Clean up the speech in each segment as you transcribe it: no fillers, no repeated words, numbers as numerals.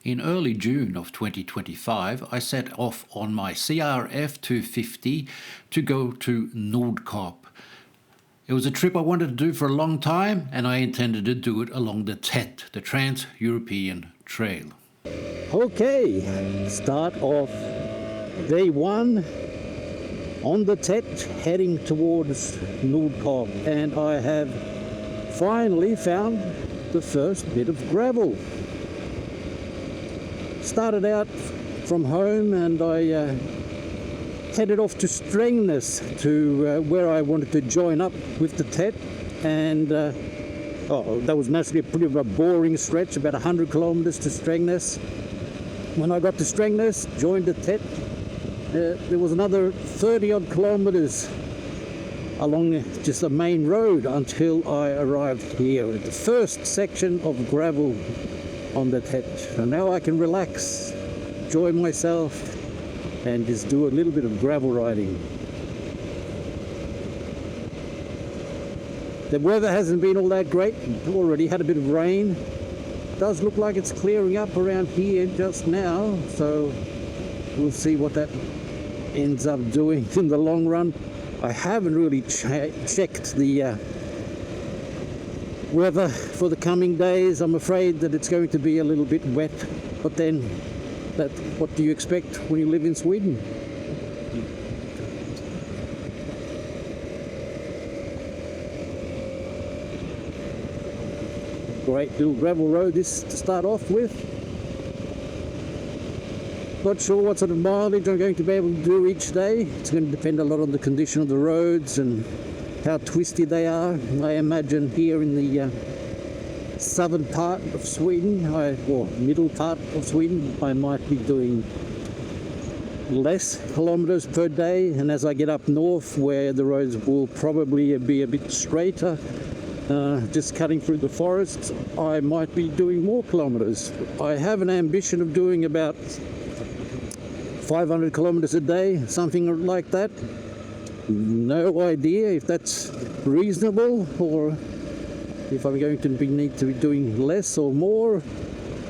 In early June of 2025, I set off on my CRF 250 to go to Nordkap. It was a trip I wanted to do for a long time, and I intended to do it along the TET, the Trans-European Trail. Okay, start off day one on the TET heading towards Nordkap, and I have finally found the first bit of gravel. Started out from home and I headed off to Strängnäs to where I wanted to join up with the TET, and that was naturally pretty of a boring stretch, about 100 kilometers to Strängnäs. When I got to Strängnäs, joined the TET, there was another 30 odd kilometers along just the main road until I arrived here at the first section of gravel on the TET. And now I can relax, enjoy myself, and just do a little bit of gravel riding. The weather hasn't been all that great. Already had a bit of rain. It does look like it's clearing up around here just now, so we'll see what that ends up doing in the long run. I haven't really checked the weather for the coming days. I'm afraid that it's going to be a little bit wet, but then what do you expect when you live in Sweden? Great little gravel road this to start off with. Not sure what sort of mileage I'm going to be able to do each day. It's going to depend a lot on the condition of the roads and how twisty they are. I imagine here in the southern part of Sweden, or middle part of Sweden, I might be doing less kilometers per day, and as I get up north where the roads will probably be a bit straighter, just cutting through the forests, I might be doing more kilometers. I have an ambition of doing about 500 kilometers a day, something like that. No idea if that's reasonable or if I'm going to need to be doing less or more.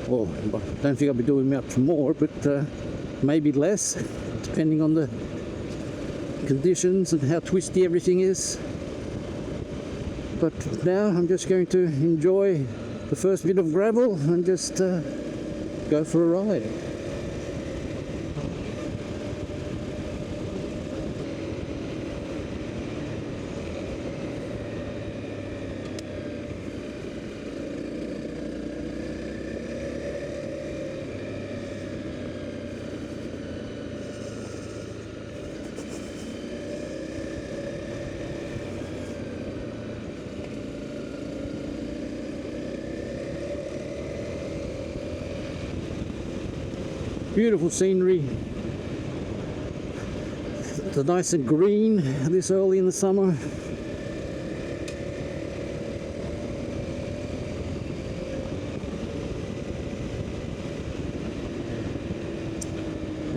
Well, I don't think I'll be doing much more, but maybe less, depending on the conditions and how twisty everything is. But now I'm just going to enjoy the first bit of gravel and just go for a ride. Beautiful scenery. It's nice and green this early in the summer.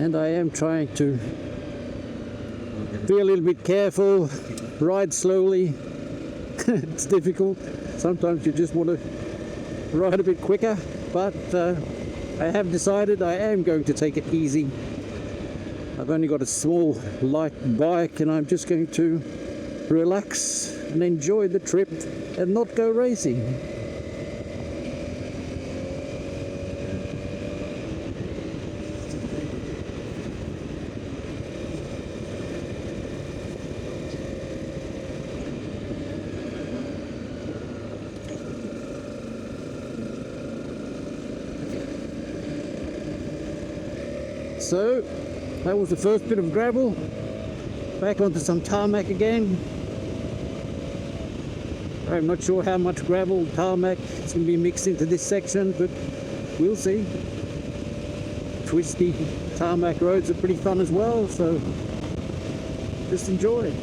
And I am trying to be a little bit careful, ride slowly. It's difficult. Sometimes you just want to ride a bit quicker, but I have decided I am going to take it easy. I've only got a small light bike and I'm just going to relax and enjoy the trip and not go racing. So that was the first bit of gravel. Back onto some tarmac again. I'm not sure how much gravel, tarmac is going to be mixed into this section, but we'll see. Twisty tarmac roads are pretty fun as well, so just enjoy.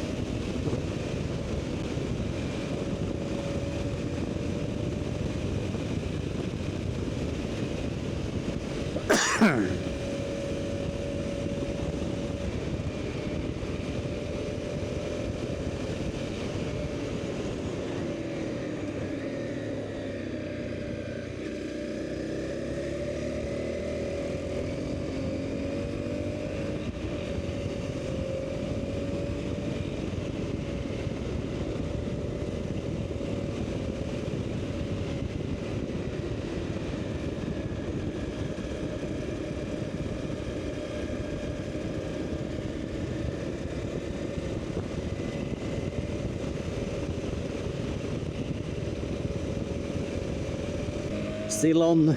still on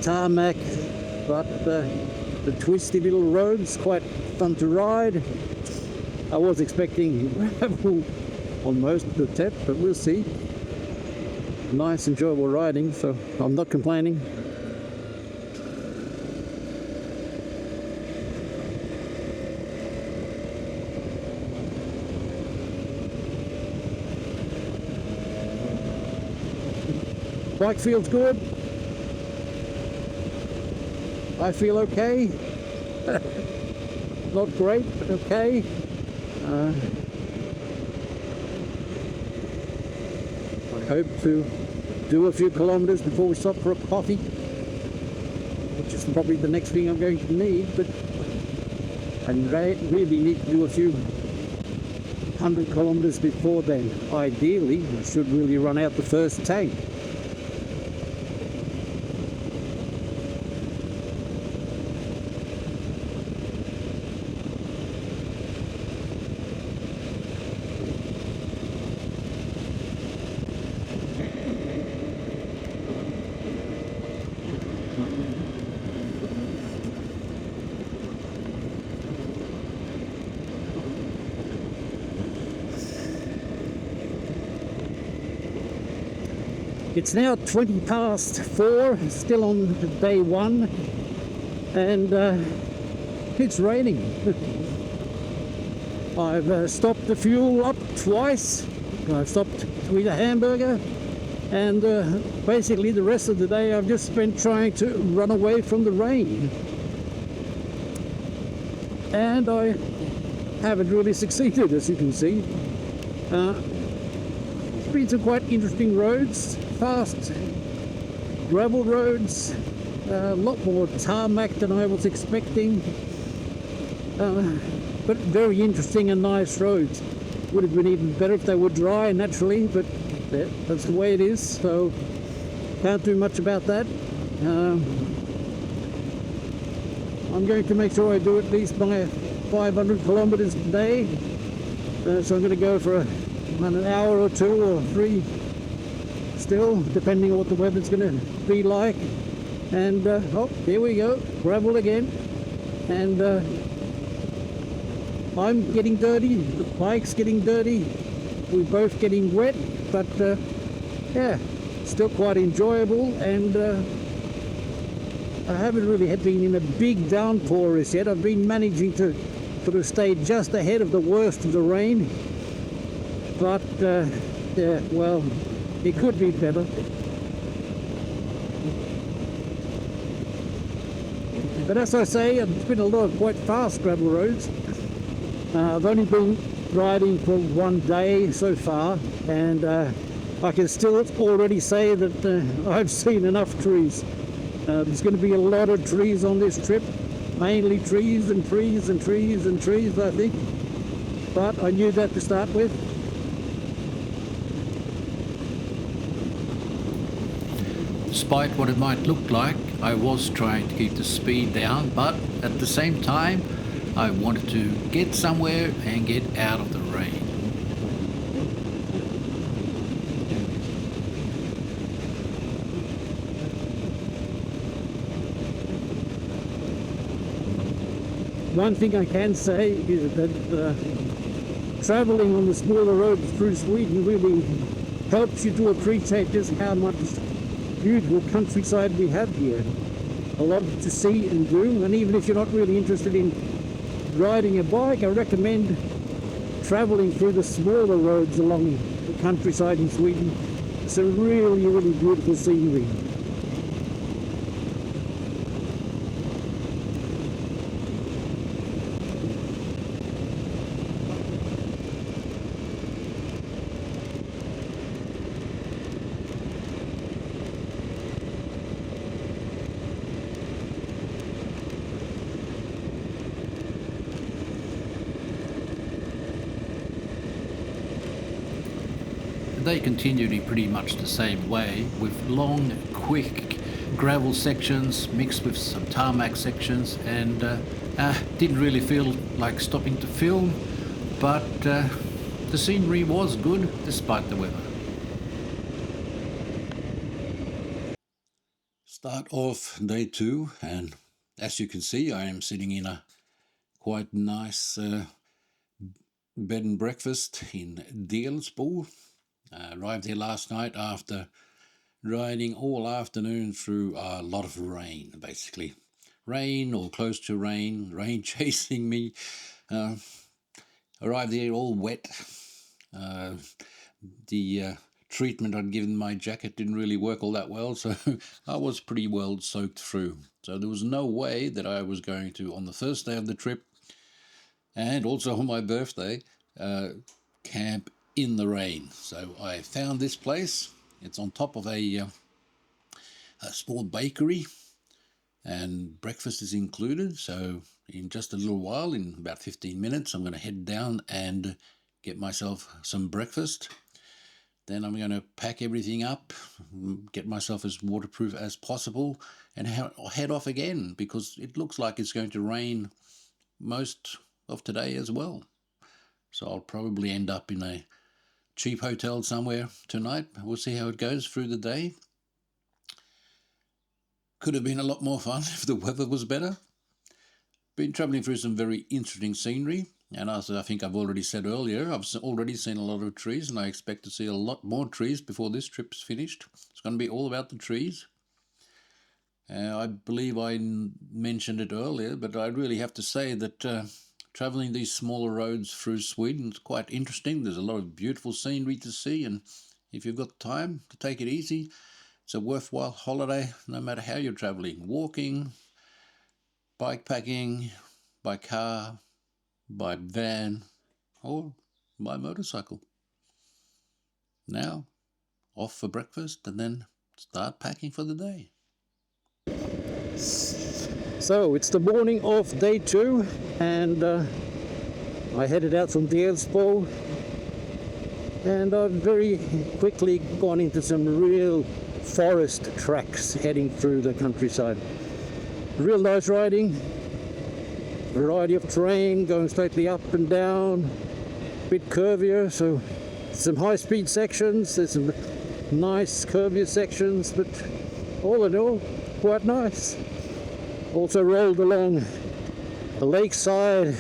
tarmac, but the twisty little road's quite fun to ride. I was expecting gravel on most of the TET, but we'll see. Nice, enjoyable riding, so I'm not complaining. Bike feels good. I feel okay. Not great, but okay. I hope to do a few kilometres before we stop for a coffee, which is probably the next thing I'm going to need, but I really need to do a few 100 kilometres before then. Ideally, I should really run out the first tank. It's now 20 past 4, still on day 1, and it's raining. I've stopped the fuel up twice. I've stopped to eat a hamburger, and basically the rest of the day I've just spent trying to run away from the rain. And I haven't really succeeded, as you can see. It's been some quite interesting roads. Fast gravel roads, a lot more tarmac than I was expecting, but very interesting and nice roads. Would have been even better if they were dry naturally, but that's the way it is, so can't do much about that. I'm going to make sure I do at least my 500 kilometres a day, so I'm going to go for an hour or 2 or 3 still, depending on what the weather's going to be like. And oh, here we go, gravel again, and I'm getting dirty, the bike's getting dirty, we're both getting wet, but yeah, still quite enjoyable. And I haven't really been in a big downpour as yet. I've been managing to sort of stay just ahead of the worst of the rain, but yeah, well, it could be better. But as I say, it's been a lot of quite fast gravel roads. I've only been riding for 1 day so far, and I can still already say that I've seen enough trees. There's going to be a lot of trees on this trip, mainly trees and trees and trees and trees, I think. But I knew that to start with. Despite what it might look like, I was trying to keep the speed down, but at the same time, I wanted to get somewhere and get out of the rain. One thing I can say is that travelling on the smaller roads through Sweden really helps you to appreciate just how much beautiful countryside we have here. A lot to see and do, and even if you're not really interested in riding a bike, I recommend travelling through the smaller roads along the countryside in Sweden. It's a really, really beautiful scenery. They continued in pretty much the same way, with long, quick gravel sections mixed with some tarmac sections, and didn't really feel like stopping to film, but the scenery was good despite the weather. Start off day 2, and as you can see, I am sitting in a quite nice bed and breakfast in Delsbo. Arrived here last night after riding all afternoon through a lot of rain, basically. Rain or close to rain chasing me. Arrived here all wet. The treatment I'd given my jacket didn't really work all that well, so I was pretty well soaked through. So there was no way that I was going to, on the first day of the trip, and also on my birthday, camp in the rain. So I found this place. It's on top of a small bakery, and breakfast is included. So in just a little while, in about 15 minutes, I'm going to head down and get myself some breakfast. Then I'm going to pack everything up, get myself as waterproof as possible, and head off again, because it looks like it's going to rain most of today as well. So I'll probably end up in a cheap hotel somewhere tonight. We'll see how it goes through the day. Could have been a lot more fun if the weather was better. Been travelling through some very interesting scenery. And as I think I've already said earlier, I've already seen a lot of trees, and I expect to see a lot more trees before this trip's finished. It's going to be all about the trees. I believe I mentioned it earlier, but I really have to say that travelling these smaller roads through Sweden is quite interesting. There's a lot of beautiful scenery to see, and if you've got time to take it easy, it's a worthwhile holiday, no matter how you're travelling. Walking, bike packing, by car, by van, or by motorcycle. Now, off for breakfast and then start packing for the day. So it's the morning of day 2, and I headed out from Delsbo, and I've very quickly gone into some real forest tracks heading through the countryside. Real nice riding. Variety of terrain, going straightly up and down, a bit curvier, so some high-speed sections, there's some nice curvier sections, but all in all, quite nice. Also rolled along the lakeside,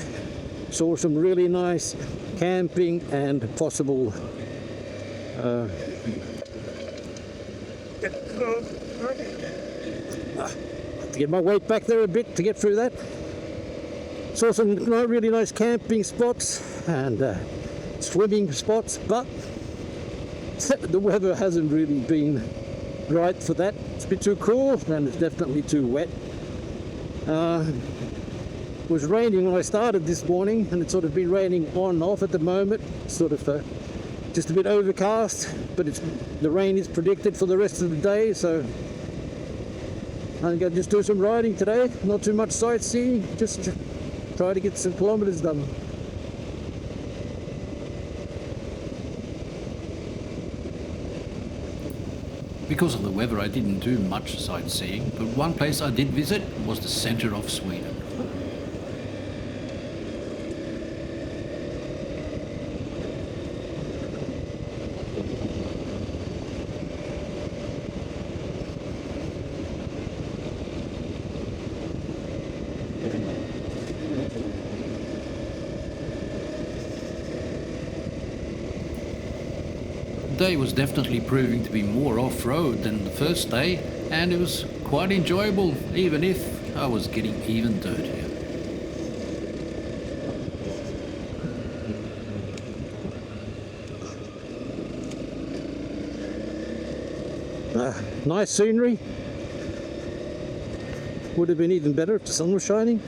saw some really nice camping and possible to get my weight back there a bit to get through that. Saw some really nice camping spots and swimming spots, but the weather hasn't really been right for that. It's a bit too cool and it's definitely too wet. It was raining when I started this morning, and it's sort of been raining on and off at the moment. Sort of just a bit overcast, but the rain is predicted for the rest of the day, so I'm going to just do some riding today. Not too much sightseeing, just try to get some kilometres done. Because of the weather, I didn't do much sightseeing, but one place I did visit was the centre of Sweden. The day was definitely proving to be more off-road than the first day, and it was quite enjoyable, even if I was getting even dirtier. Nice scenery. Would have been even better if the sun was shining.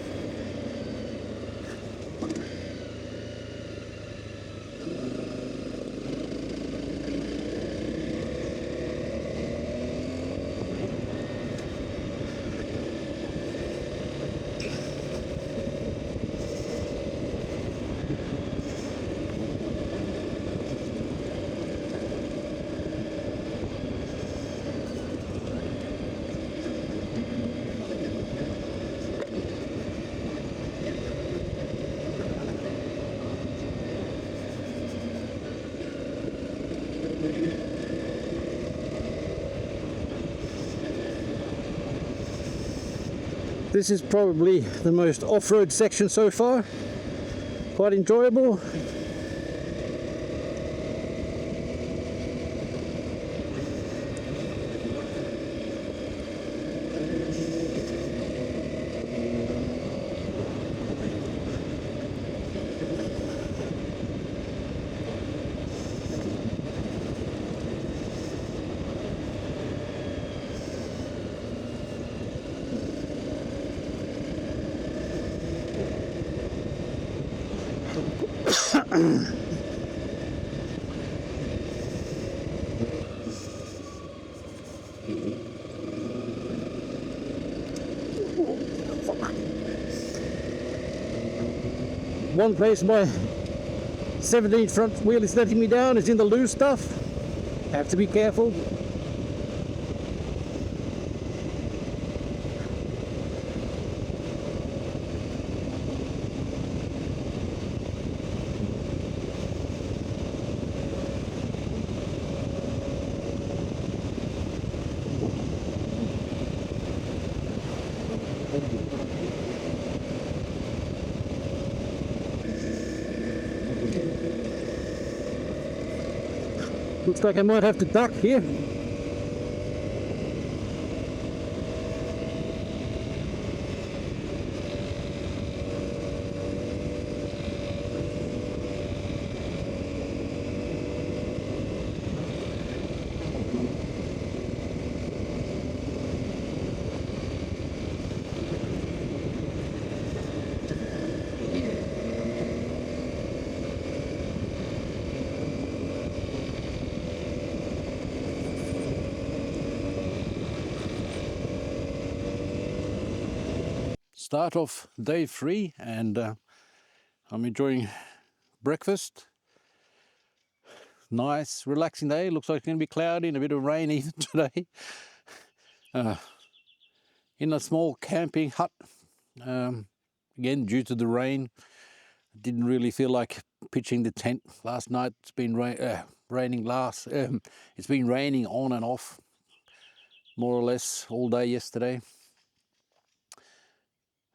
This is probably the most off-road section so far. Quite enjoyable. One place my 17 front wheel is letting me down is in the loose stuff. Have to be careful. Looks like I might have to duck here. Start off day 3 and I'm enjoying breakfast. Nice relaxing day. Looks like it's going to be cloudy and a bit of rain even today. In a small camping hut. Again, due to the rain, didn't really feel like pitching the tent last night. It's been raining it's been raining on and off more or less all day yesterday.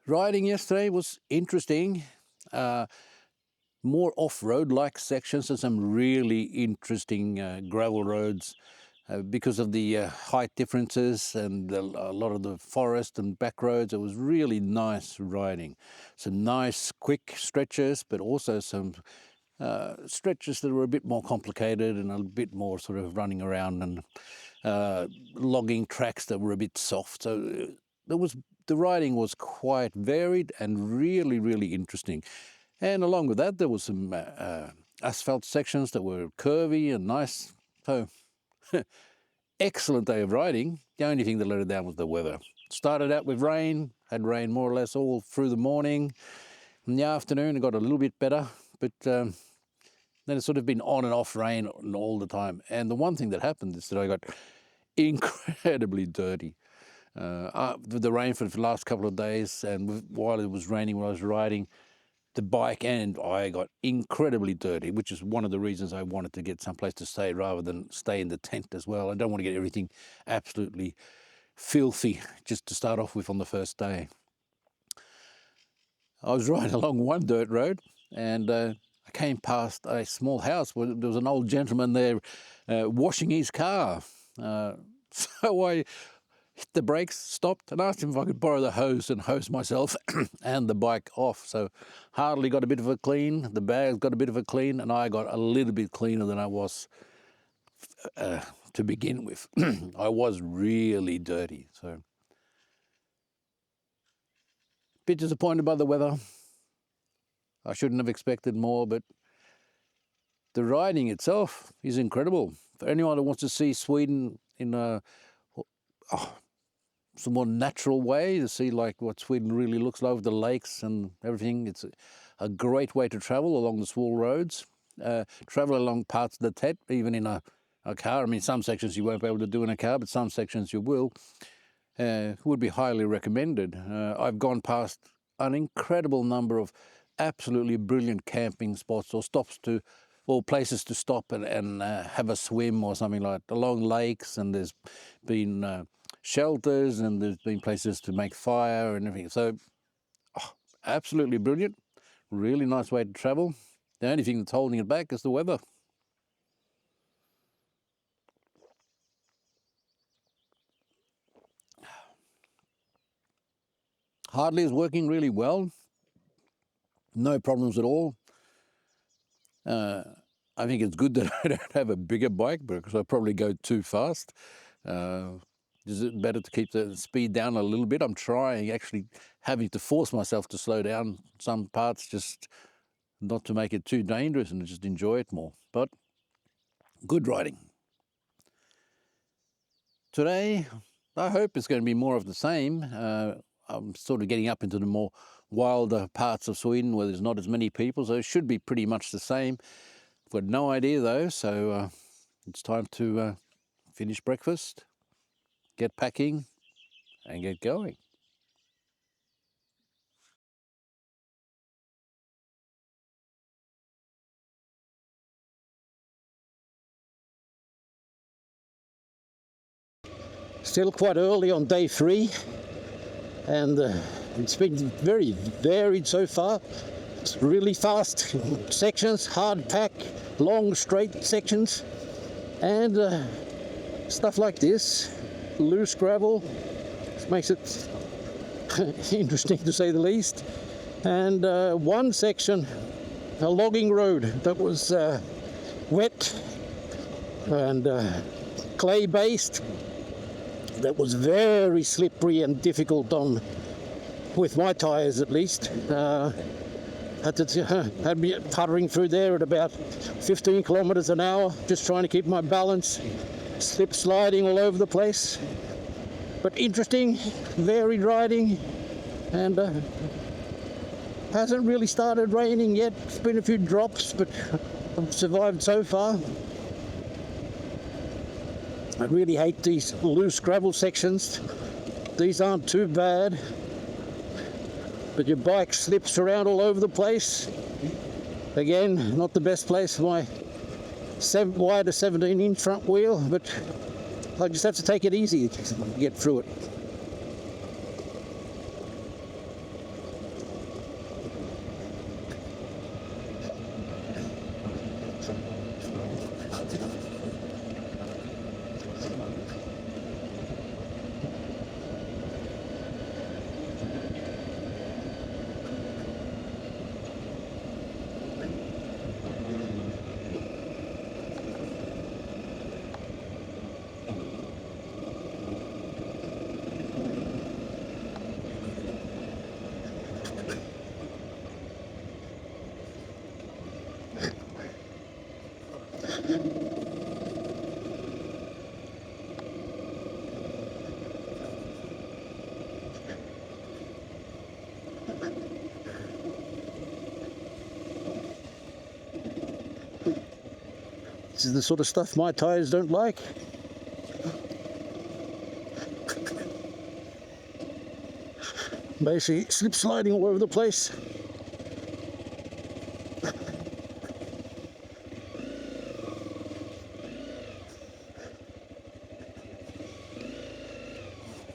Riding yesterday was interesting. More off-road like sections and some really interesting gravel roads because of the height differences and a lot of the forest and back roads. It was really nice riding. Some nice quick stretches, but also some stretches that were a bit more complicated and a bit more sort of running around and logging tracks that were a bit soft. So the riding was quite varied and really, really interesting. And along with that, there was some asphalt sections that were curvy and nice. So, excellent day of riding. The only thing that let it down was the weather. Started out with rain, had rain more or less all through the morning. In the afternoon, it got a little bit better, but then it's sort of been on and off rain all the time. And the one thing that happened is that I got incredibly dirty. With the rain for the last couple of days, and while it was raining when I was riding, the bike and I got incredibly dirty, which is one of the reasons I wanted to get someplace to stay rather than stay in the tent as well. I don't want to get everything absolutely filthy just to start off with on the first day. I was riding along one dirt road and I came past a small house where there was an old gentleman there washing his car. So I hit the brakes, stopped, and asked him if I could borrow the hose and hose myself and the bike off. So Hardley got a bit of a clean, the bags got a bit of a clean, and I got a little bit cleaner than I was to begin with. I was really dirty, so a bit disappointed by the weather. I shouldn't have expected more, but the riding itself is incredible. For anyone who wants to see Sweden in a some more natural way to see like what Sweden really looks like with the lakes and everything. It's a great way to travel along the small roads, travel along parts of the TET, even in a car. I mean, some sections you won't be able to do in a car, but some sections you will. Would be highly recommended. I've gone past an incredible number of absolutely brilliant camping spots or places to stop and have a swim or something like that, along lakes, and there's been shelters, and there's been places to make fire and everything. So absolutely brilliant. Really nice way to travel. The only thing that's holding it back is the weather. Hardley is working really well. No problems at all. I think it's good that I don't have a bigger bike because I probably go too fast. Is it better to keep the speed down a little bit? I'm trying, actually having to force myself to slow down some parts, just not to make it too dangerous and just enjoy it more. But good riding. Today, I hope it's going to be more of the same. I'm sort of getting up into the more wilder parts of Sweden where there's not as many people, so it should be pretty much the same. I've got no idea though, so it's time to finish breakfast, get packing and get going. Still quite early on day 3, and it's been very varied so far. It's really fast sections, hard pack, long straight sections, and stuff like this, loose gravel. This makes it interesting to say the least. And one section, a logging road that was wet and clay based, that was very slippery and difficult on, with my tyres at least. Had me puttering through there at about 15 kilometres an hour, just trying to keep my balance, slip sliding all over the place. But interesting, varied riding, and hasn't really started raining yet. It's been a few drops, but I've survived so far. I really hate these loose gravel sections. These aren't too bad, but your bike slips around all over the place. Again, not the best place for my wider 17-inch front wheel, but I just have to take it easy to get through it. This is the sort of stuff my tyres don't like. Basically slip sliding all over the place.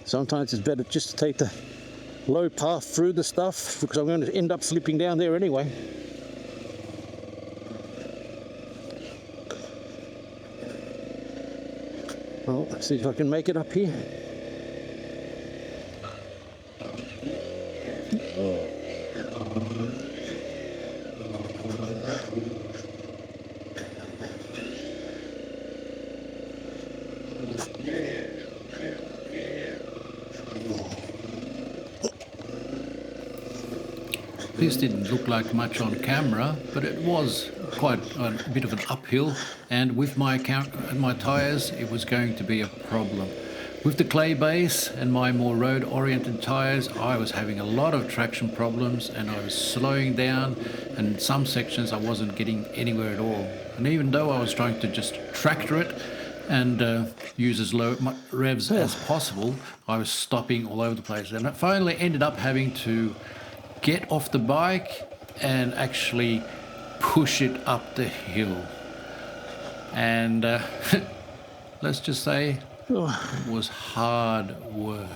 Sometimes it's better just to take the low path through the stuff, because I'm going to end up slipping down there anyway. Well, let's see if I can make it up here. This didn't look like much on camera, but it was quite a bit of an uphill, and with my tyres it was going to be a problem. With the clay base and my more road-oriented tyres, I was having a lot of traction problems, and I was slowing down, and in some sections I wasn't getting anywhere at all. And even though I was trying to just tractor it and use as low revs as possible, I was stopping all over the place, and I finally ended up having to get off the bike and actually push it up the hill. And let's just say It was hard work.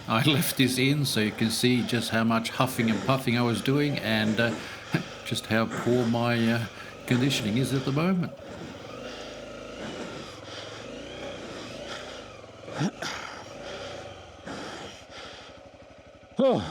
I left this in so you can see just how much huffing and puffing I was doing and just how poor my conditioning is at the moment. Oh.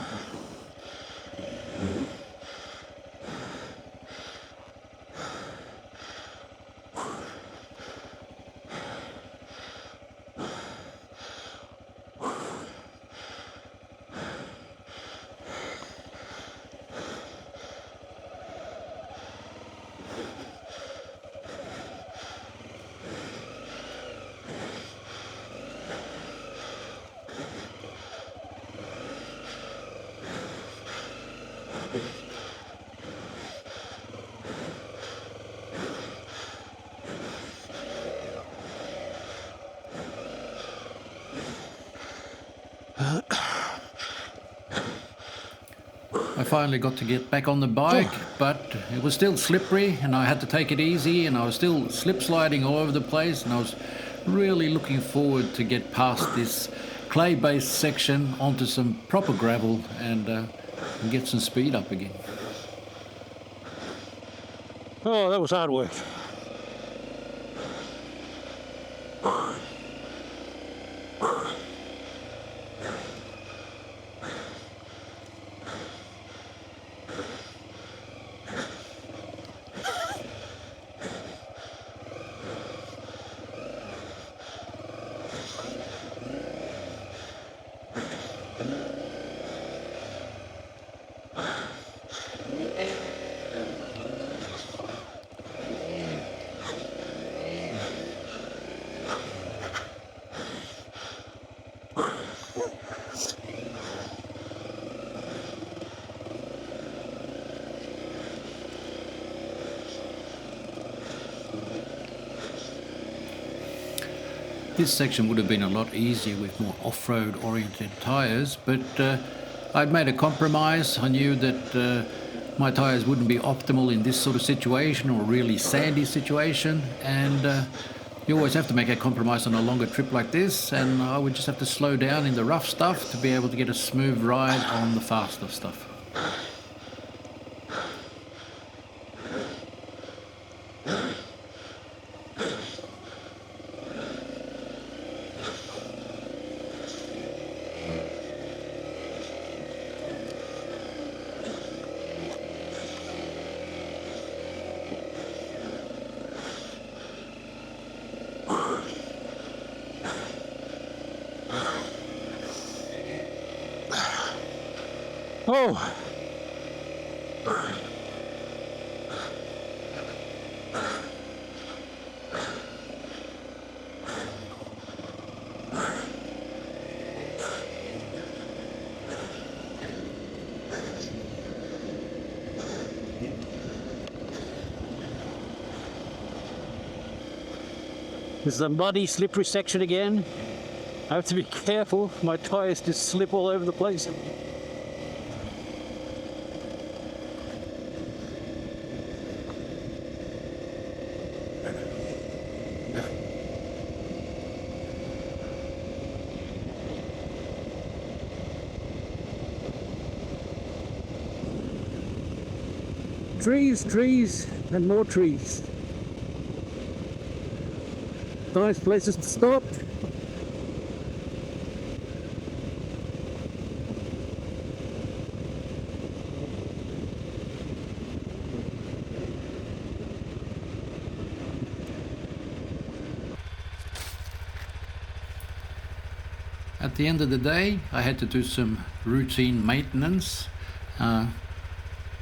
I finally got to get back on the bike, but it was still slippery and I had to take it easy and I was still slip sliding all over the place, and I was really looking forward to get past this clay-based section onto some proper gravel and get some speed up again. Oh, that was hard work. This section would have been a lot easier with more off-road oriented tyres, but I'd made a compromise. I knew that my tyres wouldn't be optimal in this sort of situation or really sandy situation, and you always have to make a compromise on a longer trip like this, and I would just have to slow down in the rough stuff to be able to get a smooth ride on the faster stuff. Oh. This is a muddy, slippery section again. I have to be careful. My tyres just slip all over the place. trees, trees, and more trees. Nice places to stop. At the end of the day, I had to do some routine maintenance.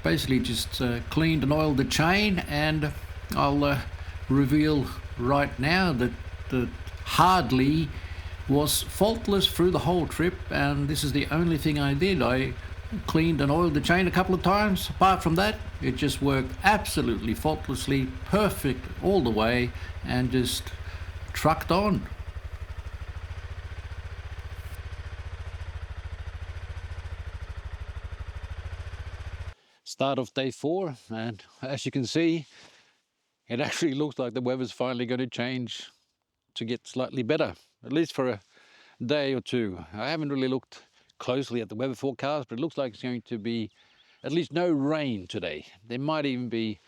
Basically just cleaned and oiled the chain, and I'll reveal right now that Hardley was faultless through the whole trip, and this is the only thing I did. I cleaned and oiled the chain a couple of times. Apart from that, it just worked absolutely faultlessly, perfect all the way, and just trucked on. Start of day 4, and as you can see, it actually looks like the weather's finally going to change to get slightly better, at least for a day or two. I haven't really looked closely at the weather forecast, but it looks like it's going to be at least no rain today. There might even be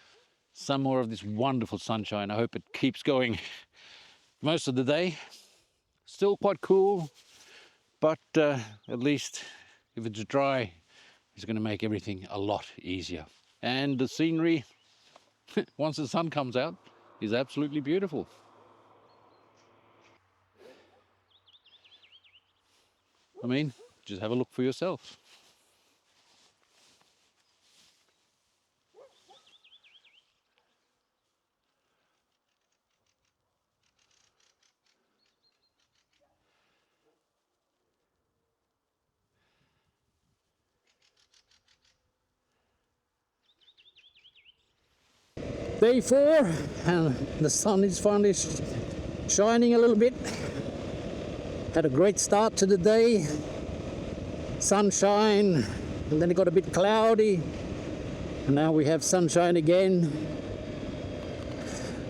some more of this wonderful sunshine. I hope it keeps going most of the day. Still quite cool, but at least if it's dry, it's going to make everything a lot easier. And the scenery, once the sun comes out, is absolutely beautiful. I mean, just have a look for yourself. Day 4, and the sun is finally shining a little bit. Had a great start to the day. Sunshine, and then it got a bit cloudy, and now we have sunshine again.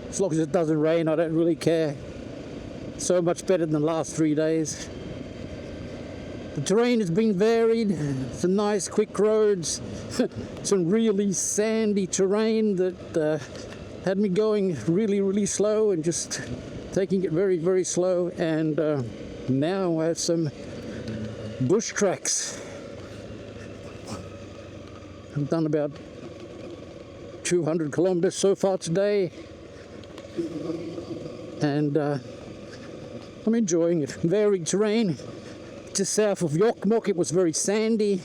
As long as it doesn't rain, I don't really care. So much better than the last 3 days. The terrain has been varied, some nice quick roads, some really sandy terrain that had me going really slow and just taking it very slow, and now I have some bush tracks. I've done about 200 kilometers so far today, and I'm enjoying it. Varied terrain. Just south of Jokkmokk, it was very sandy,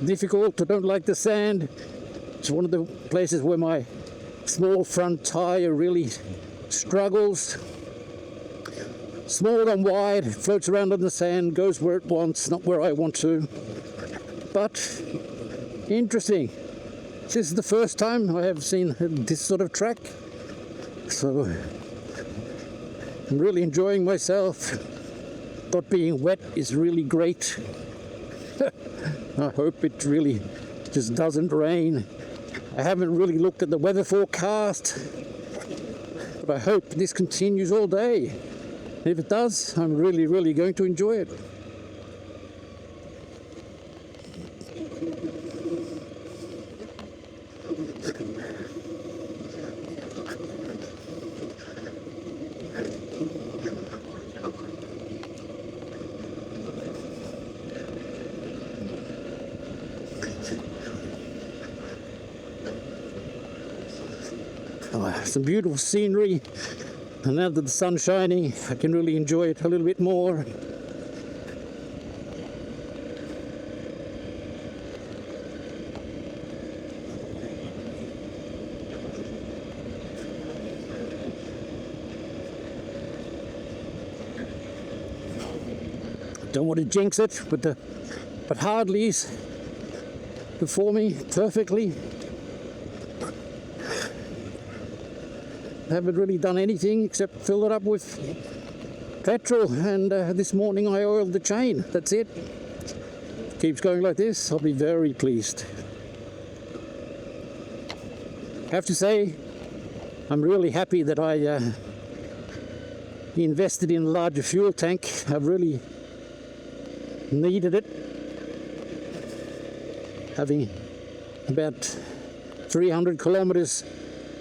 difficult. I don't like the sand. It's one of the places where my small front tire really struggles. Small and wide, floats around on the sand, goes where it wants, not where I want to. But interesting. This is the first time I have seen this sort of track, so I'm really enjoying myself. Not being wet is really great. I hope it really just doesn't rain. I haven't really looked at the weather forecast, but I hope this continues all day. If it does, I'm really going to enjoy it. Some beautiful scenery, and now that the sun's shining, I can really enjoy it a little bit more. Don't want to jinx it, but Hardley's performing perfectly. Haven't really done anything except fill it up with petrol, and this morning I oiled the chain. That's it. Keeps going like this, I'll be very pleased. I have to say, I'm really happy that I invested in a larger fuel tank. I've really needed it. Having about 300 kilometers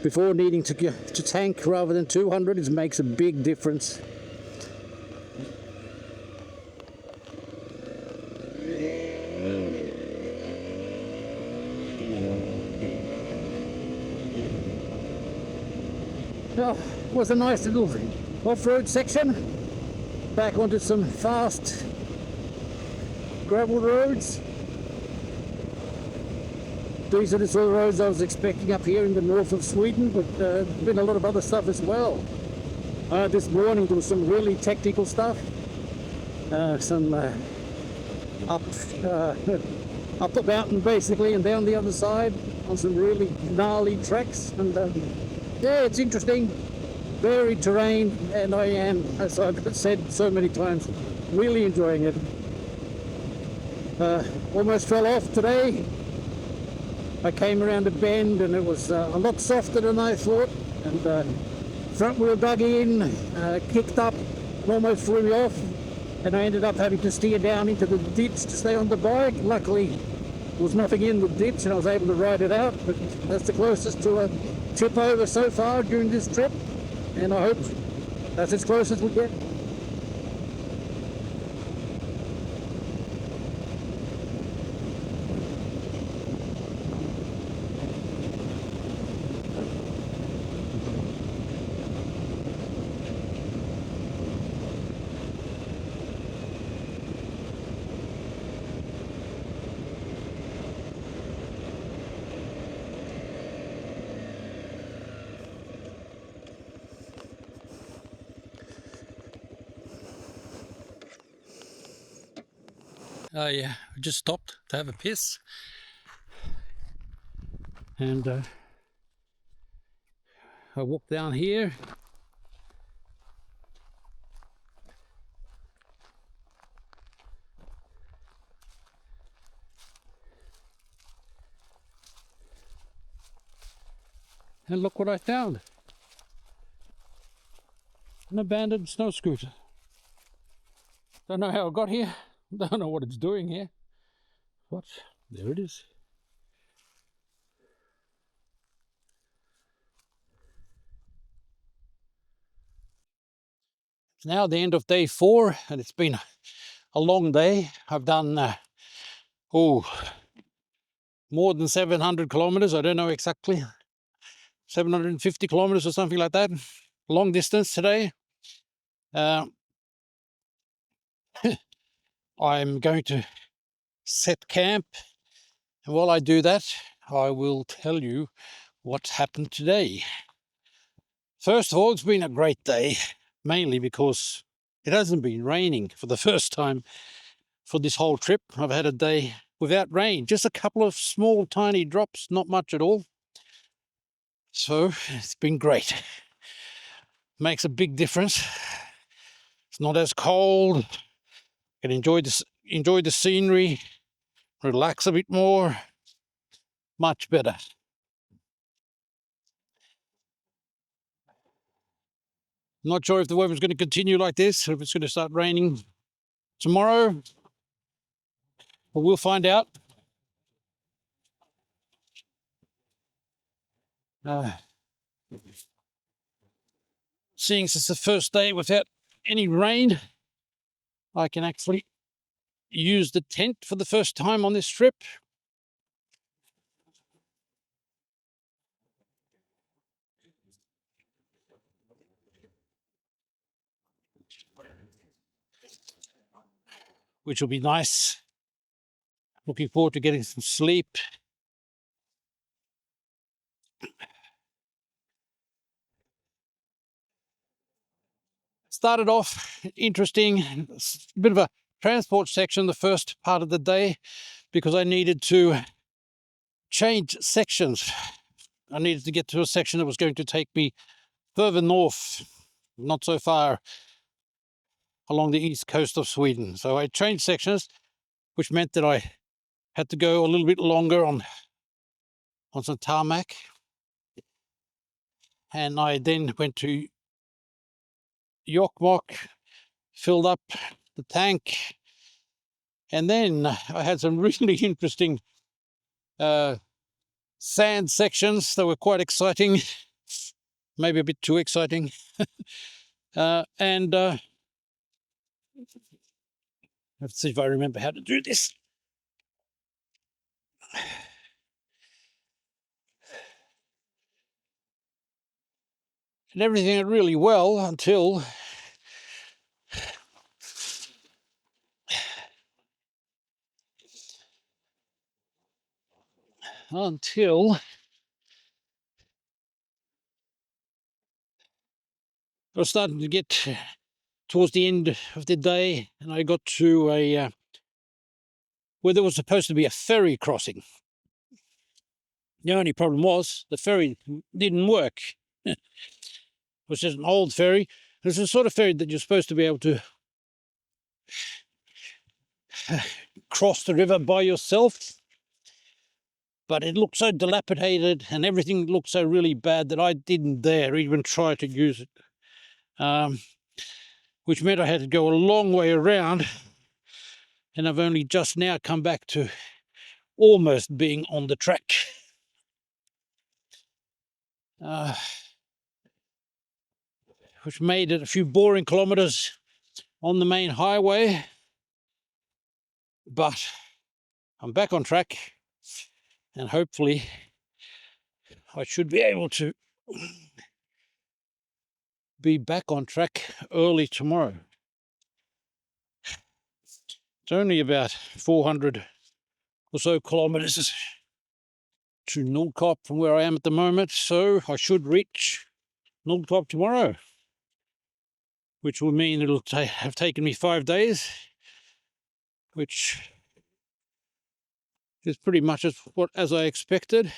before needing to tank rather than 200. It makes a big difference. Well, it was a nice little off-road section. Back onto some fast gravel roads. These are the sort of roads I was expecting up here in the north of Sweden, but there's been a lot of other stuff as well. This morning there was some really technical stuff. Some up the mountain basically and down the other side on some really gnarly tracks. And yeah, it's interesting, varied terrain, and I am, as I've said so many times, really enjoying it. Almost fell off today. I came around a bend and it was a lot softer than I thought, and front wheel dug in, kicked up, and almost threw me off, and I ended up having to steer down into the ditch to stay on the bike. Luckily there was nothing in the ditch and I was able to ride it out, but that's the closest to a tip over so far during this trip, and I hope that's as close as we get. Yeah, I just stopped to have a piss, and I walked down here. And look what I found. An abandoned snow scooter. Don't know how it got here. Don't know what it's doing here. But there it is. It's now the end of day 4 and it's been a long day. I've done more than 700 kilometers. I don't know exactly. 750 kilometers or something like that. Long distance today. I'm going to set camp, and while I do that I will tell you what happened today. First of all, it's been a great day, mainly because it hasn't been raining for the first time for this whole trip. I've had a day without rain, just a couple of small tiny drops, not much at all. So it's been great. Makes a big difference. It's not as cold. Can enjoy the scenery, relax a bit more. Much better. Not sure if the weather's going to continue like this, or if it's going to start raining tomorrow. But we'll find out. Seeing as it's the first day without any rain, I can actually use the tent for the first time on this trip. Which will be nice. Looking forward to getting some sleep. Started off interesting, a bit of a transport section the first part of the day because I needed to change sections. I needed to get to a section that was going to take me further north, not so far along the east coast of Sweden. So I changed sections, which meant that I had to go a little bit longer on some tarmac. And I then went to Jokkmokk, filled up the tank, and then I had some really interesting sand sections that were quite exciting, maybe a bit too exciting. Let's see if I remember how to do this. And everything went really well until I was starting to get towards the end of the day, and I got to a where there was supposed to be a ferry crossing. The only problem was the ferry didn't work. It was just an old ferry. It's the sort of ferry that you're supposed to be able to cross the river by yourself. But it looked so dilapidated and everything looked so really bad that I didn't dare even try to use it. Which meant I had to go a long way around. And I've only just now come back to almost being on the track. Which made it a few boring kilometres on the main highway. But I'm back on track, and hopefully I should be able to be back on track early tomorrow. It's only about 400 or so kilometres to Nordkap from where I am at the moment, so I should reach Nordkap tomorrow, which will mean it'll have taken me 5 days, which is pretty much as I expected.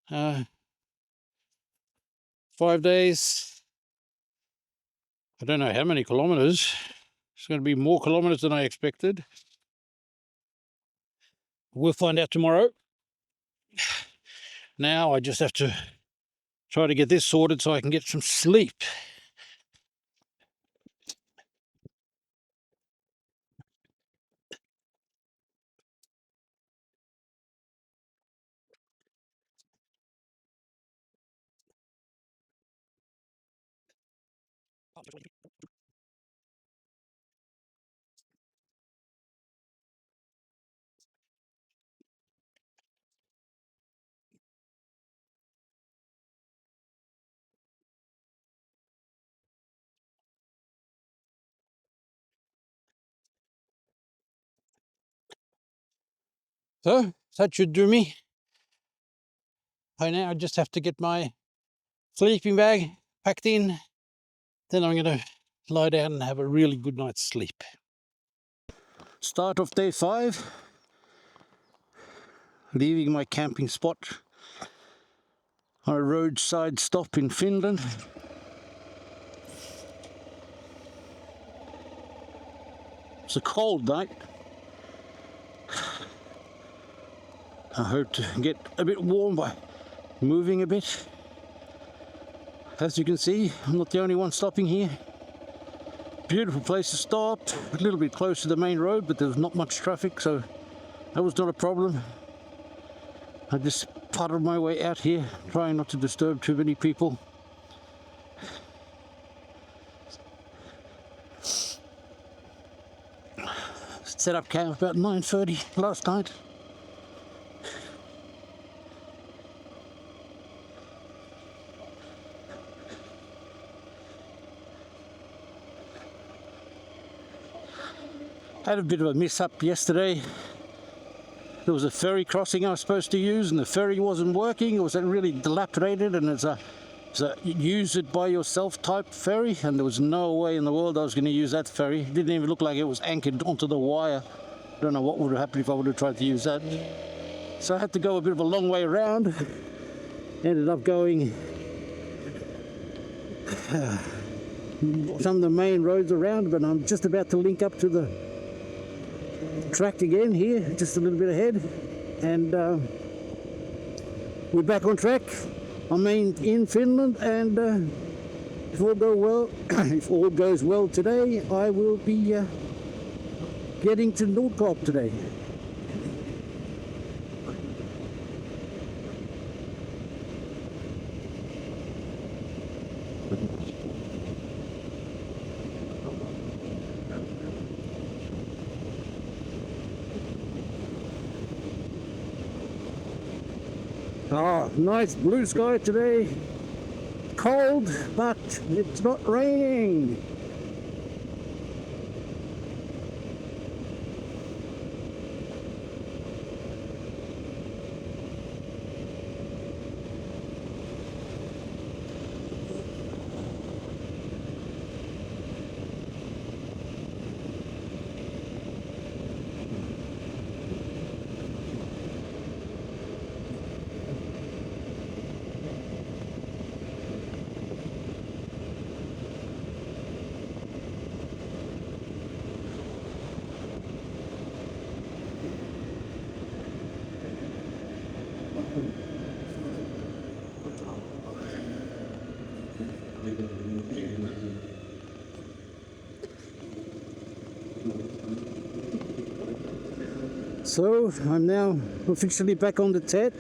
5 days. I don't know how many kilometres. It's going to be more kilometres than I expected. We'll find out tomorrow. Now I just have to try to get this sorted so I can get some sleep. So that should do me. I now just have to get my sleeping bag packed in. Then I'm going to lie down and have a really good night's sleep. Start of day 5. Leaving my camping spot on a roadside stop in Finland. It's a cold night. I hope to get a bit warm by moving a bit. As you can see, I'm not the only one stopping here. Beautiful place to stop, a little bit close to the main road, but there's not much traffic, so that was not a problem. I just puddled my way out here, trying not to disturb too many people. Set up camp about 9:30 last night. Had a bit of a mishap yesterday. There was a ferry crossing I was supposed to use, and the ferry wasn't working. It was really dilapidated, and it's a use it by yourself type ferry, and there was no way in the world I was going to use that ferry. It didn't even look like it was anchored onto the wire. I don't know what would have happened if I would have tried to use that. So I had to go a bit of a long way around. Ended up going some of the main roads around, but I'm just about to link up to the track again here, just a little bit ahead, and we're back on track. I'm in Finland, and if all goes well today, I will be getting to Nordkap today. Nice blue sky today. Cold, but it's not raining. So I'm now officially back on the TET.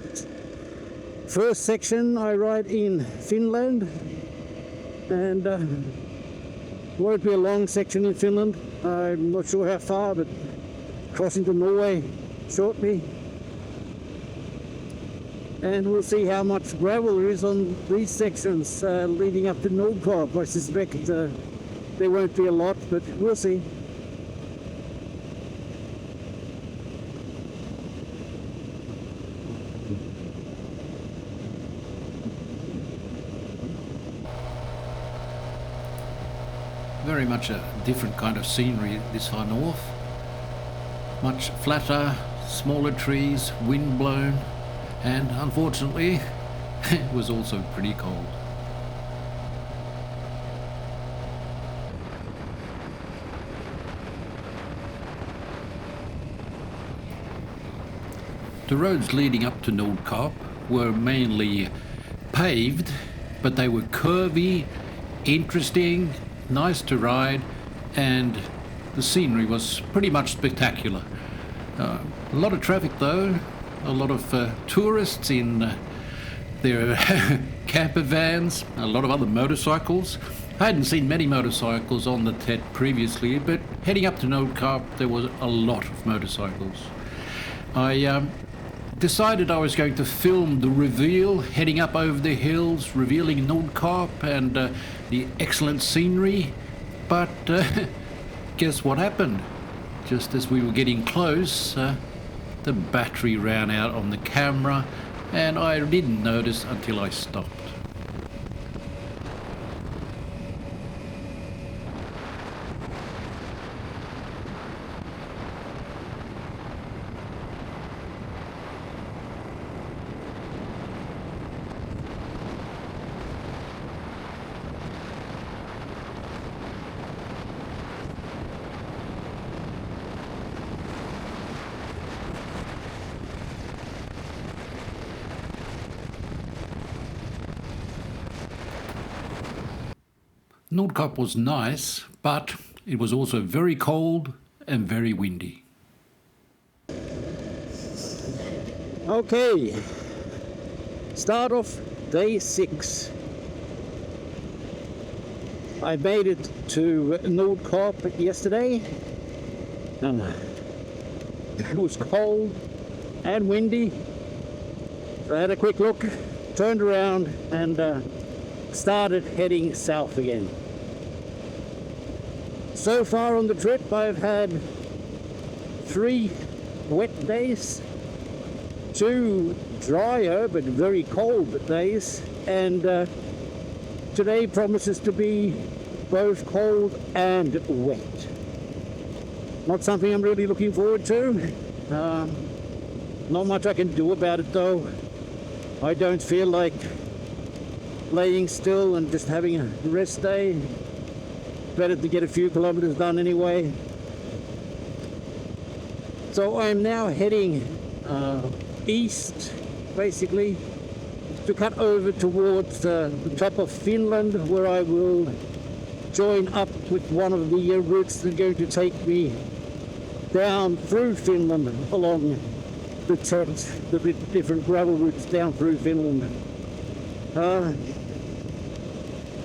First section I ride in Finland, and won't be a long section in Finland. I'm not sure how far, but crossing to Norway shortly. And we'll see how much gravel there is on these sections leading up to Nordkap. I suspect there won't be a lot, but we'll see. Very much a different kind of scenery this far north. Much flatter, smaller trees, wind blown, and unfortunately it was also pretty cold. The roads leading up to Nordkap were mainly paved, but they were curvy, interesting, nice to ride, and the scenery was pretty much spectacular. A lot of traffic though, a lot of tourists in their camper vans, a lot of other motorcycles. I hadn't seen many motorcycles on the TET previously, but heading up to Nordkap there was a lot of motorcycles. I decided I was going to film the reveal, heading up over the hills, revealing Nordkap and the excellent scenery, but guess what happened? Just as we were getting close, the battery ran out on the camera, and I didn't notice until I stopped. Nordkap was nice, but it was also very cold and very windy. Okay, start off day 6. I made it to Nordkap yesterday. It was cold and windy. So I had a quick look, turned around and started heading south again. So far on the trip I've had 3 wet days, 2 drier but very cold days, and today promises to be both cold and wet. Not something I'm really looking forward to. Not much I can do about it though. I don't feel like laying still and just having a rest day. Better to get a few kilometers done anyway. So I'm now heading east, basically, to cut over towards the top of Finland, where I will join up with one of the routes that are going to take me down through Finland along the TET, the different gravel routes down through Finland.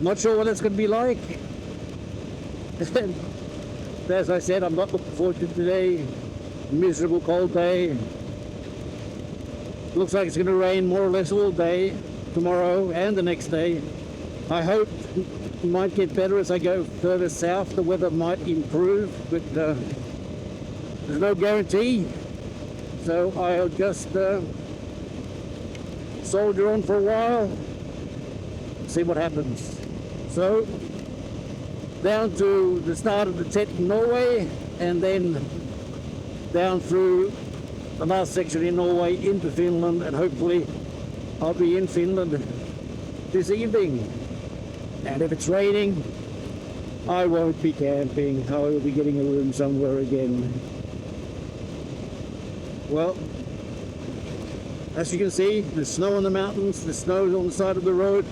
Not sure what it's going to be like. As I said, I'm not looking forward to today. Miserable cold day. Looks like it's going to rain more or less all day, tomorrow and the next day. I hope it might get better as I go further south. The weather might improve, but there's no guarantee. So I'll just soldier on for a while, see what happens. So down to the start of the TET in Norway, and then down through the last section in Norway into Finland, and hopefully I'll be in Finland this evening. And if it's raining, I won't be camping. I will be getting a room somewhere again. Well, as you can see, there's snow on the mountains, there's snow on the side of the road.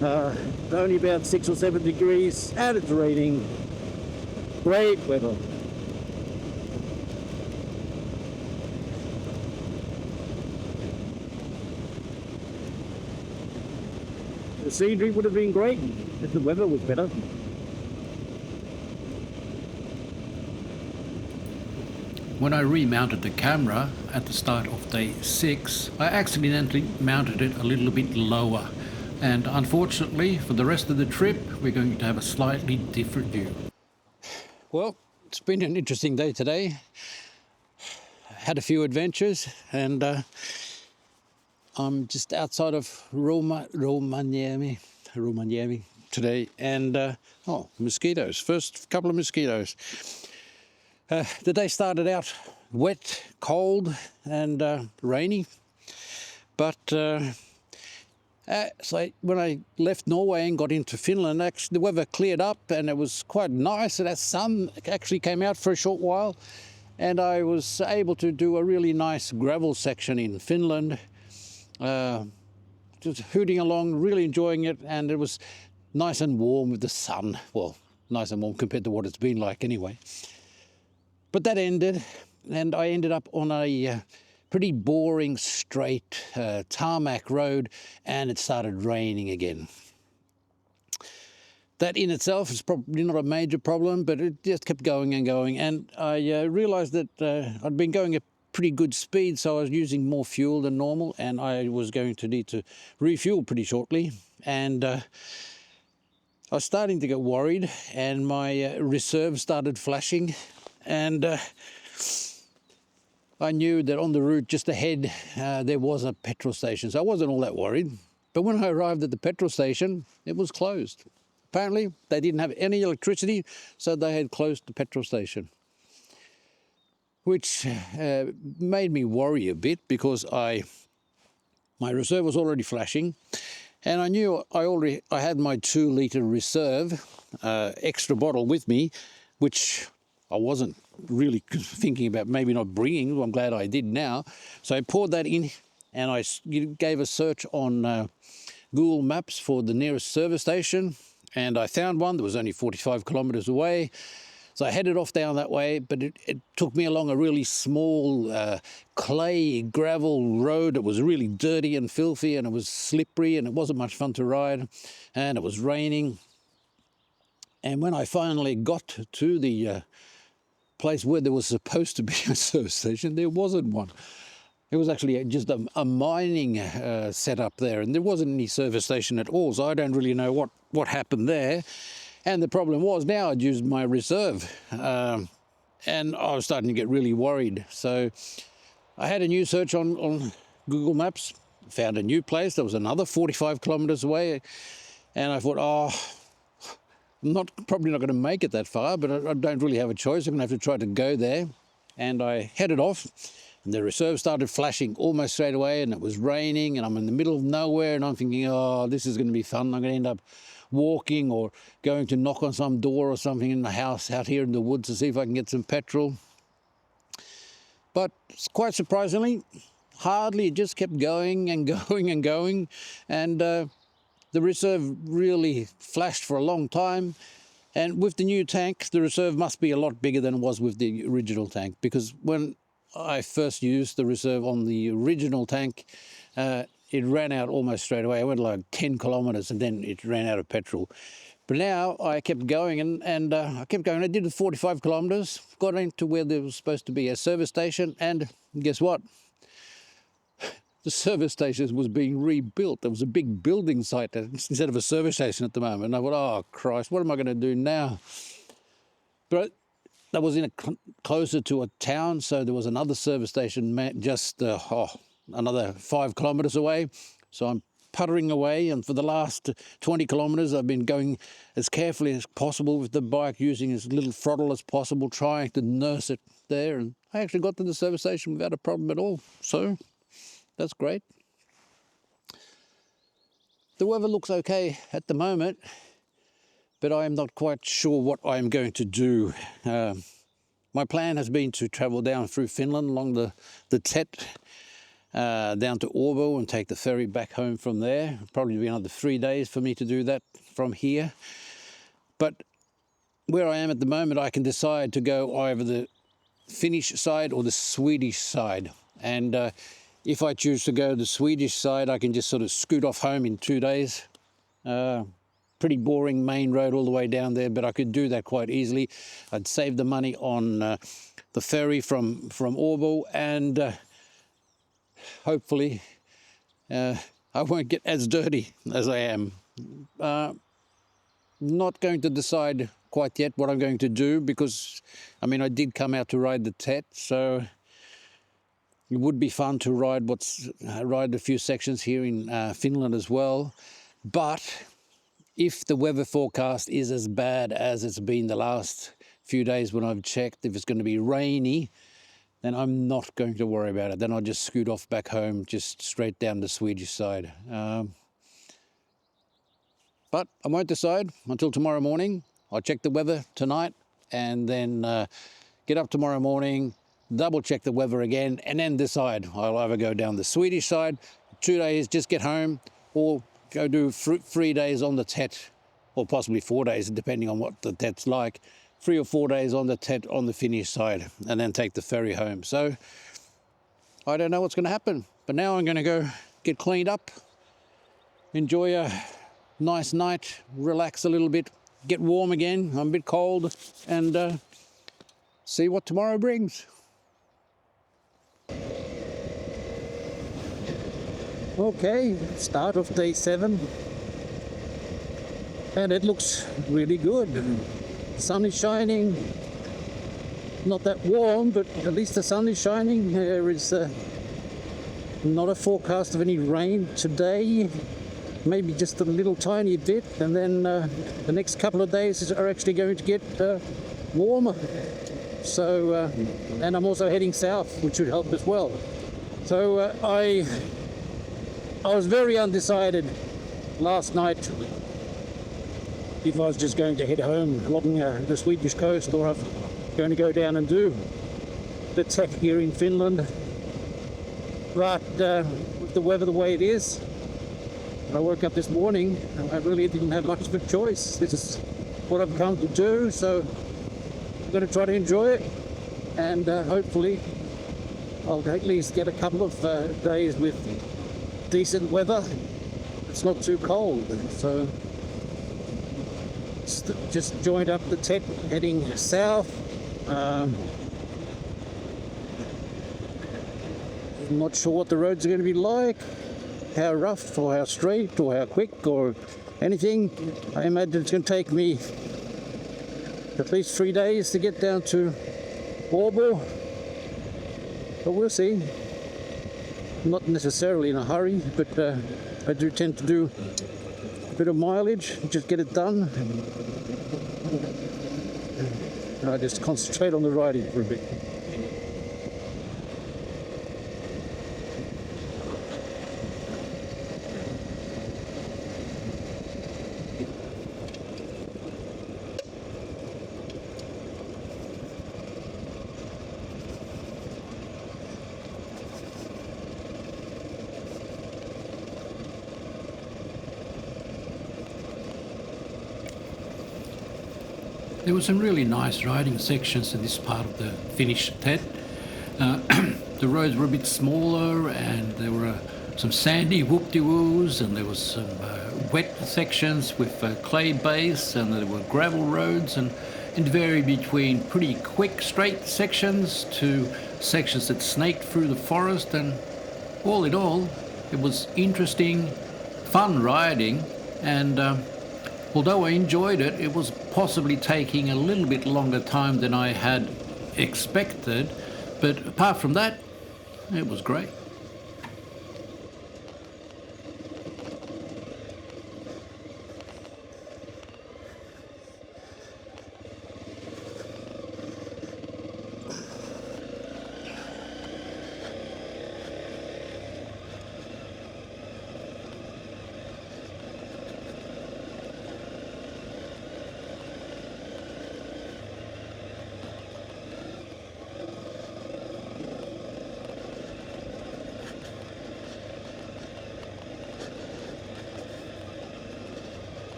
It's only about 6 or 7 degrees, and it's raining. Great weather. The scenery would have been great if the weather was better. When I remounted the camera at the start of day 6, I accidentally mounted it a little bit lower. And unfortunately, for the rest of the trip, we're going to have a slightly different view. Well, it's been an interesting day today. Had a few adventures, and I'm just outside of Rovaniemi today, and mosquitoes. First couple of mosquitoes. The day started out wet, cold, and rainy, but so when I left Norway and got into Finland, actually the weather cleared up and it was quite nice, and that sun actually came out for a short while, and I was able to do a really nice gravel section in Finland, just hooting along, really enjoying it, and it was nice and warm with the sun. Well, nice and warm compared to what it's been like anyway. But that ended, and I ended up on a pretty boring, straight tarmac road, and it started raining again. That in itself is probably not a major problem, but it just kept going and going, and I realized that I'd been going at pretty good speed, so I was using more fuel than normal, and I was going to need to refuel pretty shortly, and I was starting to get worried, and my reserve started flashing, and I knew that on the route just ahead there was a petrol station, so I wasn't all that worried. But when I arrived at the petrol station, it was closed. Apparently they didn't have any electricity, so they had closed the petrol station, which made me worry a bit, because my reserve was already flashing, and I knew I had my 2-litre reserve extra bottle with me, which I wasn't really thinking about maybe not bringing. Well, I'm glad I did now. So I poured that in, and I gave a search on Google Maps for the nearest service station, and I found one that was only 45 kilometres away. So I headed off down that way, but it took me along a really small clay gravel road. It was really dirty and filthy, and it was slippery, and it wasn't much fun to ride, and it was raining. And when I finally got to the place where there was supposed to be a service station, there wasn't one. It was actually just a mining setup there, and there wasn't any service station at all, so I don't really know what happened there. And the problem was, now I'd used my reserve, and I was starting to get really worried. So I had a new search on Google Maps, found a new place that was another 45 kilometres away, and I thought, I'm probably not going to make it that far, but I don't really have a choice. I'm going to have to try to go there. And I headed off, and the reserve started flashing almost straight away, and it was raining, and I'm in the middle of nowhere, and I'm thinking, this is going to be fun. I'm going to end up walking or going to knock on some door or something in the house out here in the woods to see if I can get some petrol. But quite surprisingly, Hardley, it just kept going and going and going, and the reserve really flashed for a long time. And with the new tank, the reserve must be a lot bigger than it was with the original tank, because when I first used the reserve on the original tank, it ran out almost straight away. I went like 10 kilometres and then it ran out of petrol. But now I kept going, and I kept going. I did the 45 kilometres, got into where there was supposed to be a service station, and guess what? the service station was being rebuilt. There was a big building site instead of a service station at the moment. And I thought, oh, Christ, what am I going to do now? But that was closer to a town, so there was another service station just another 5 kilometres away. So I'm puttering away, and for the last 20 kilometres I've been going as carefully as possible with the bike, using as little throttle as possible, trying to nurse it there, and I actually got to the service station without a problem at all, so that's great. The weather looks okay at the moment, but I am not quite sure what I am going to do. My plan has been to travel down through Finland along the TET, down to Åbo and take the ferry back home from there. It'll probably be another 3 days for me to do that from here. But where I am at the moment, I can decide to go either the Finnish side or the Swedish side. And if I choose to go the Swedish side, I can just sort of scoot off home in 2 days. Pretty boring main road all the way down there, but I could do that quite easily. I'd save the money on the ferry from Åbo, and hopefully I won't get as dirty as I am. Not going to decide quite yet what I'm going to do, because I mean, I did come out to ride the TET, so it would be fun to ride a few sections here in Finland as well. But if the weather forecast is as bad as it's been the last few days when I've checked, if it's going to be rainy, then I'm not going to worry about it. Then I'll just scoot off back home, just straight down the Swedish side. But I won't decide until tomorrow morning. I'll check the weather tonight, and then get up tomorrow morning, double check the weather again, and then decide. I'll either go down the Swedish side, 2 days, just get home, or go do 3 days on the TET, or possibly 4 days, depending on what the TET's like. 3 or 4 days on the TET on the Finnish side, and then take the ferry home. So I don't know what's going to happen, but now I'm going to go get cleaned up, enjoy a nice night, relax a little bit, get warm again. I'm a bit cold, and see what tomorrow brings. Okay, start of day 7, and it looks really good. The sun is shining, not that warm, but at least the sun is shining. There is not a forecast of any rain today, maybe just a little tiny bit, and then the next couple of days are actually going to get warmer. So, and I'm also heading south, which should help as well. So I was very undecided last night if I was just going to head home along the Swedish coast, or I'm going to go down and do the TET here in Finland. But with the weather the way it is, when I woke up this morning, I really didn't have much of a choice. This is what I've come to do, so I'm going to try to enjoy it, and hopefully I'll at least get a couple of days with decent weather. It's not too cold, so just joined up the TET heading south. I'm not sure what the roads are going to be like, how rough or how straight or how quick or anything. I imagine it's going to take me at least 3 days to get down to Åbo, but we'll see. Not necessarily in a hurry, but I do tend to do a bit of mileage, just get it done. I just concentrate on the riding for a bit. There were some really nice riding sections in this part of the Finnish TET. The roads were a bit smaller, and there were some sandy whoop-de-woos, and there was some wet sections with clay base, and there were gravel roads, and it varied between pretty quick straight sections to sections that snaked through the forest, and All in all, it was interesting, fun riding, and although I enjoyed it, it was possibly taking a little bit longer time than I had expected, but apart from that, it was great.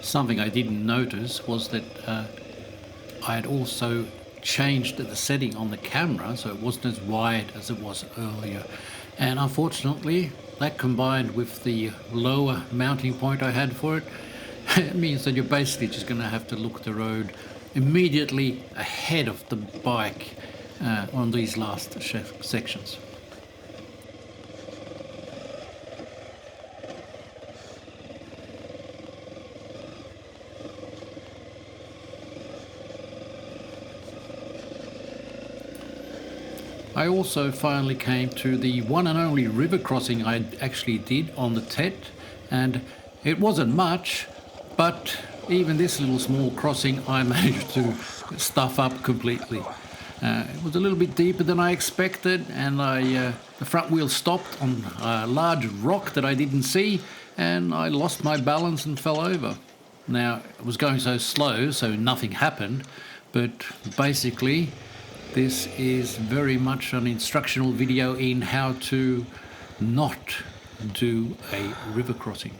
Something I didn't notice was that I had also changed the setting on the camera so it wasn't as wide as it was earlier, and unfortunately that combined with the lower mounting point I had for it, it means that you're basically just going to have to look at the road immediately ahead of the bike on these last sections. I also finally came to the one and only river crossing I actually did on the TET, and it wasn't much, but even this little small crossing I managed to stuff up completely. It was a little bit deeper than I expected, and the front wheel stopped on a large rock that I didn't see, and I lost my balance and fell over. Now, it was going so slow, so nothing happened, but basically this is very much an instructional video in how to not do a river crossing.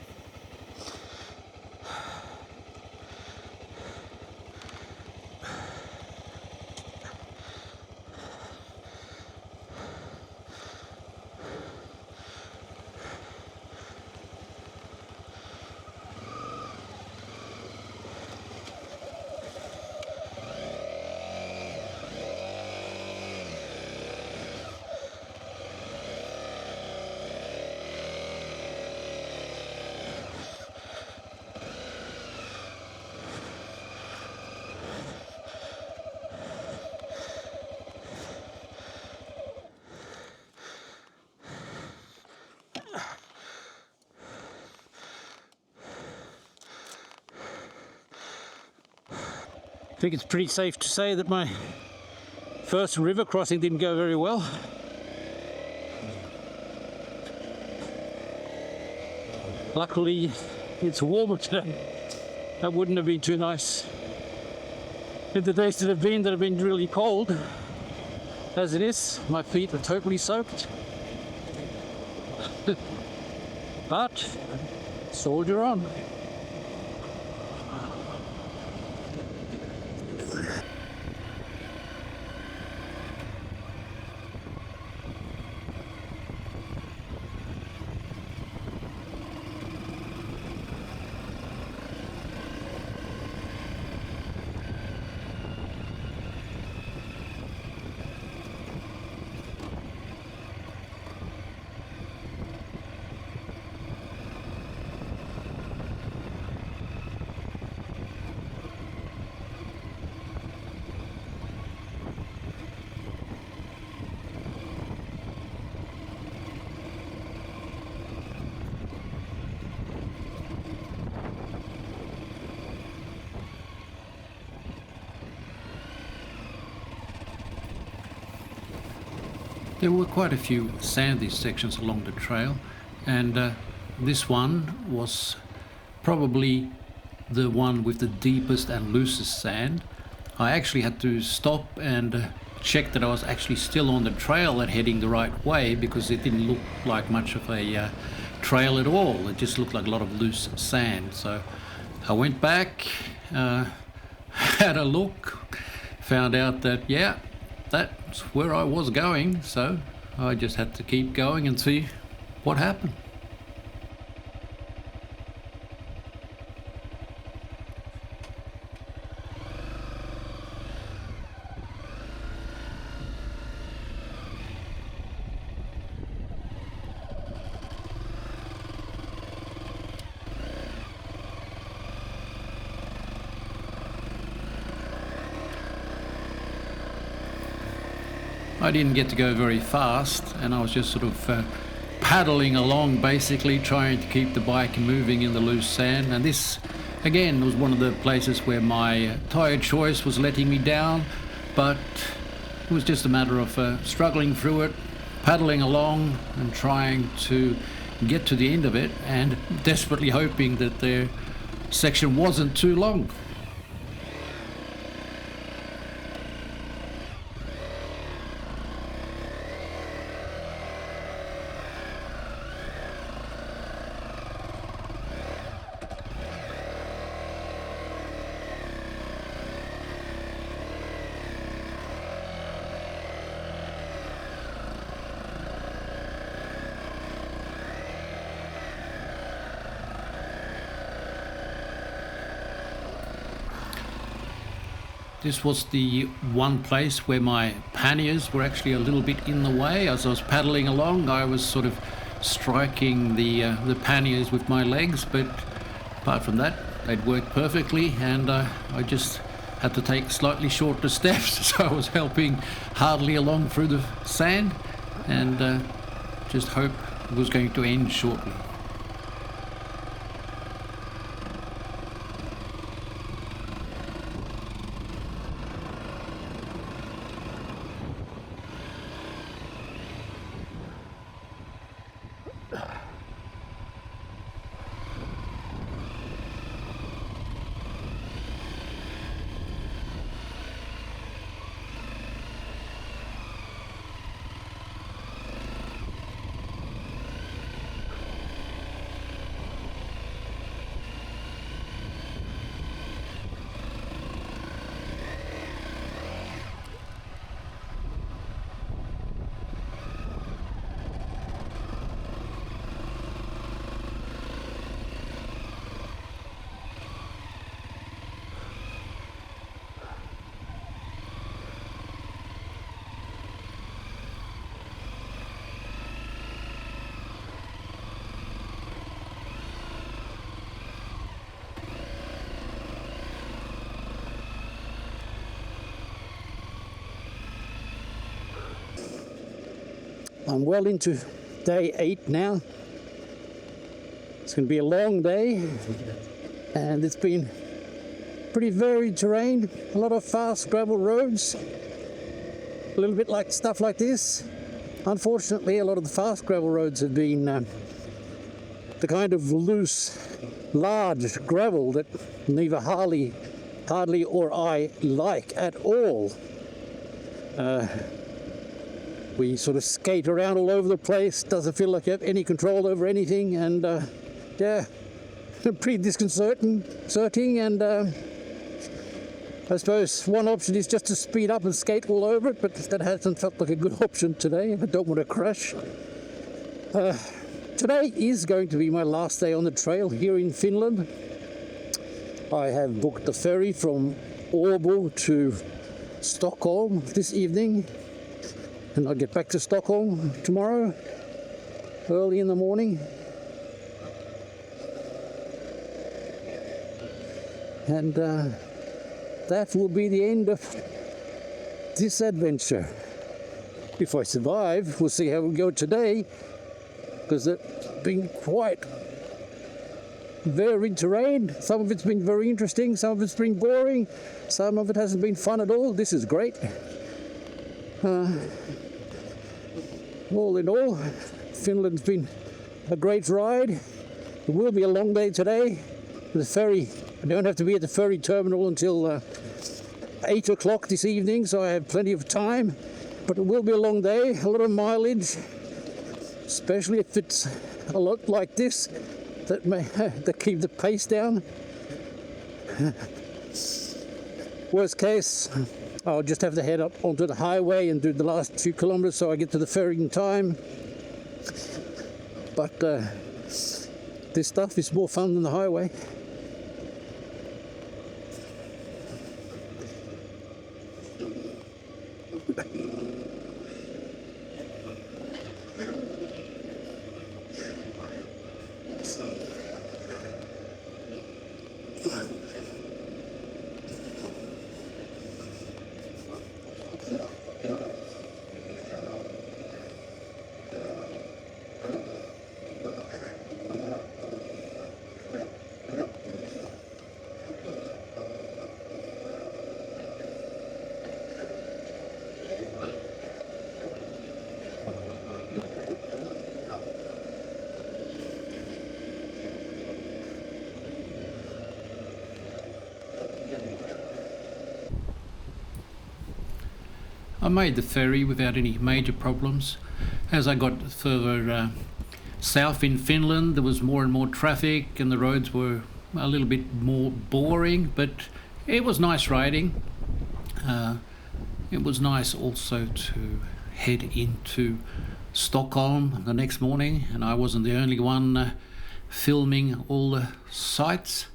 I think it's pretty safe to say that my first river crossing didn't go very well. Luckily, it's warmer today. That wouldn't have been too nice. In the days that have been really cold. As it is, my feet are totally soaked. But, soldier on. There were quite a few sandy sections along the trail, and this one was probably the one with the deepest and loosest sand. I actually had to stop and check that I was actually still on the trail and heading the right way, because it didn't look like much of a trail at all. It just looked like a lot of loose sand. So I went back, had a look, found out that, yeah, that's where I was going. So I just had to keep going and see what happened. I didn't get to go very fast, and I was just sort of paddling along, basically trying to keep the bike moving in the loose sand. And this, again, was one of the places where my tyre choice was letting me down, but it was just a matter of struggling through it, paddling along and trying to get to the end of it, and desperately hoping that the section wasn't too long. This was the one place where my panniers were actually a little bit in the way. As I was paddling along, I was sort of striking the panniers with my legs, but apart from that, they'd worked perfectly, and I just had to take slightly shorter steps, so I was helping Hardley along through the sand, and just hope it was going to end shortly. I'm well into day 8 now. It's going to be a long day, and it's been pretty varied terrain, a lot of fast gravel roads, a little bit like stuff like this. Unfortunately, a lot of the fast gravel roads have been the kind of loose, large gravel that neither Hardley or I like at all. We sort of skate around all over the place, doesn't feel like you have any control over anything, and yeah, pretty disconcerting, and I suppose one option is just to speed up and skate all over it, but that hasn't felt like a good option today. I don't want to crash. Today is going to be my last day on the trail here in Finland. I have booked the ferry from Åbo to Stockholm this evening, and I'll get back to Stockholm tomorrow, early in the morning. And that will be the end of this adventure. If I survive, we'll see how we go today, because it's been quite varied terrain. Some of it's been very interesting, some of it's been boring, some of it hasn't been fun at all. This is great. All in all, Finland's been a great ride. It will be a long day today. The ferry, I don't have to be at the ferry terminal until 8 o'clock this evening, so I have plenty of time. But it will be a long day, a lot of mileage, especially if it's a lot like this that keep the pace down. Worst case, I'll just have to head up onto the highway and do the last few kilometers so I get to the ferry in time. But this stuff is more fun than the highway. I made the ferry without any major problems. As I got further south in Finland, there was more and more traffic and the roads were a little bit more boring, but it was nice riding. It was nice also to head into Stockholm the next morning, and I wasn't the only one filming all the sights.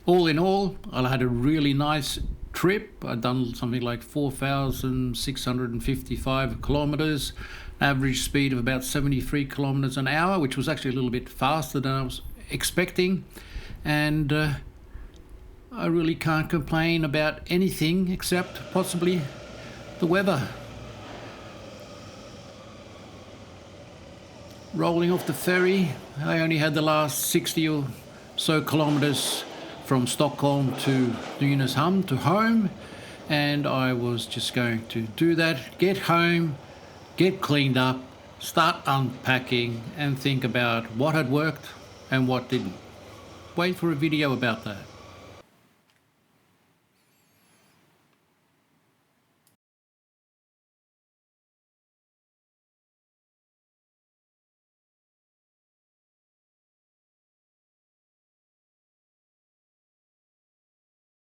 All in all, I had a really nice trip. I'd done something like 4,655 kilometres, average speed of about 73 kilometres an hour, which was actually a little bit faster than I was expecting. And I really can't complain about anything except possibly the weather. Rolling off the ferry, I only had the last 60 or so kilometres from Stockholm to Nynäshamn to home, and I was just going to do that, get home, get cleaned up, start unpacking and think about what had worked and what didn't. Wait for a video about that.